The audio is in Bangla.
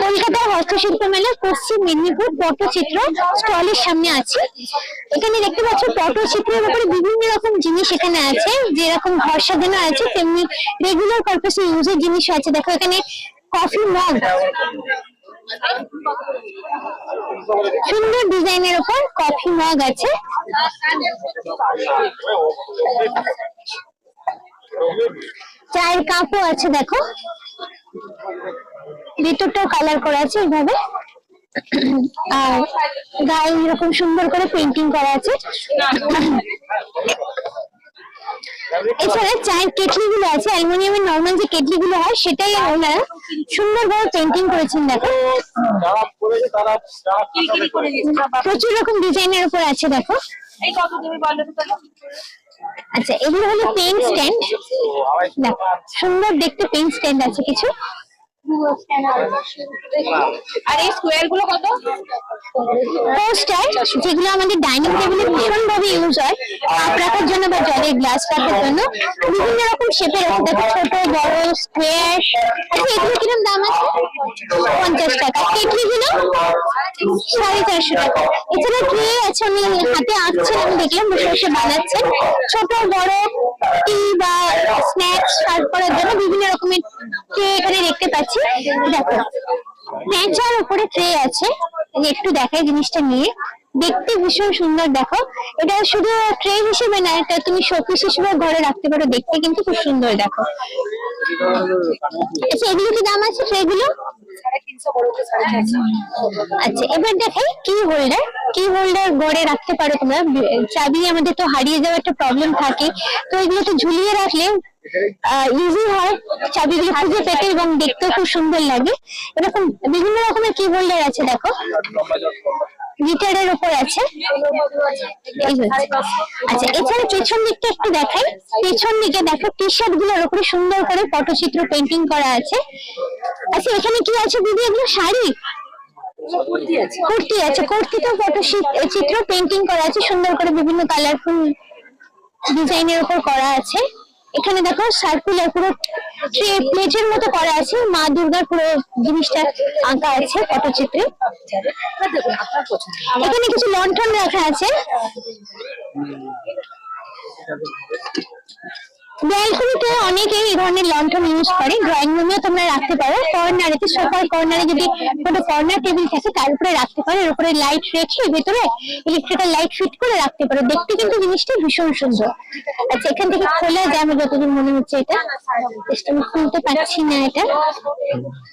কলকাতার হস্তশিল্প মেলা পশ্চিম মেদিনীপুর পটচিত্র স্টলের সামনে আছে। এখানে দেখতে পাচ্ছ পটচিত্রের উপরে বিভিন্ন রকম জিনিস এখানে আছে, যেরকম ঘর সাজানো আছে তেমনি রেগুলার পারপাসে ইউজের জিনিস আছে। দেখো এখানে কফি মগ, সুন্দর ডিজাইনের উপর কফি মগ আছে। চায়ের কাপও আছে, দেখো ভিতরটাও কালার করা আছে এইভাবে, আর গায়ে এরকম সুন্দর করে পেন্টিং করা আছে। এছাড়া চায়ের কেটলি গুলো আছে, অ্যালুমিনিয়ামের নর্মাল যে কেটলি গুলো হয় সেটাই ওনারা সুন্দরভাবে পেন্টিং করেছেন। দেখো প্রচুর রকম ডিজাইনের উপর আছে। দেখো আচ্ছা, এগুলো হলো পেন স্ট্যান্ড। দেখো সুন্দর দেখতে পেন স্ট্যান্ড আছে কিছু। আর এই স্কোয়ার গুলো কত? পোস্টার, যেগুলো আমাদের ডাইনিং টেবিলে ভীষণ ভাবে ইউজ হয়, কাপ রাখার জন্য বা জলের গ্লাস রাখার জন্য। বিভিন্ন রকম শেপের আছে, দেখো ছোট বড় স্কোয়ার। আচ্ছা এগুলো কিরকম দাম আছে? 50 টাকা। কেটলি গুলো 450 টাকা। এছাড়া ট্রে আছে, আমি হাতে আঁকছেন, আমি দেখলাম বসে বসে বানাচ্ছেন। ছোট বড় টি বা স্ন্যাক্স সার্ভ করার জন্য বিভিন্ন রকমের ট্রে এখানে দেখতে পাচ্ছি। দেখো ম্যাচার উপরে ট্রে আছে, একটু দেখাই জিনিসটা নিয়ে, দেখতে ভীষণ সুন্দর। দেখো এটা শুধু ট্রে হিসেবে না, এটা তুমি শোপিস হিসেবে ঘরে রাখতে পারো, দেখতে কিন্তু খুব সুন্দর। দেখো আচ্ছা এগুলো কি দাম আছে ট্রে গুলো? 350। আচ্ছা এবার দেখাই কি হোল্ডার। কি হোল্ডার ঘরে রাখতে পারো তোমরা। চাবি আমাদের তো হারিয়ে যাওয়ার একটা প্রবলেম থাকে, তো এগুলোকে ঝুলিয়ে রাখলে ইজি হয় চাবিগুলো খুঁজে পেতে, এবং দেখতেও খুব সুন্দর লাগে। এরকম বিভিন্ন রকমের কি হোল্ডার আছে। দেখো গিটারের উপর আছে। আচ্ছা এছাড়া পেছন দিকটা একটু দেখাই। পেছন দিকে দেখো টি শার্ট গুলোর উপরে সুন্দর করে পটচিত্র পেন্টিং করা আছে। আচ্ছা এখানে কি আছে দিদি? এগুলো শাড়ি, কুর্তি আছে। কুর্তিতেও পটচিত্র পেন্টিং করা আছে সুন্দর করে, বিভিন্ন কালারফুল ডিজাইনের উপর করা আছে। এখানে দেখো সার্কুলার পুরো প্লেটের মতো করা আছে, মা দুর্গার পুরো জিনিসটা আঁকা আছে পটচিত্রে। এখানে কিছু লণ্ঠন রাখা আছে। ব্যালকনিতে অনেকে এই ধরনের লণ্ঠন ইউজ করে, ড্রয়িং রুমেও তোমরা রাখতে পারো। কর্নারে, সোফার কর্নারে যদি কোনো কর্নার টেবিল থাকে তার উপরে রাখতে পারো, এর উপরে লাইট রেখে ভেতরে ইলেকট্রিক্যাল লাইট ফিট করে রাখতে পারো, দেখতে কিন্তু জিনিসটা ভীষণ সুন্দর। আচ্ছা এখান থেকে খোলা যায়, আমার যতদূর মনে হচ্ছে, এটা আমি খুলতে পারছি না এটা।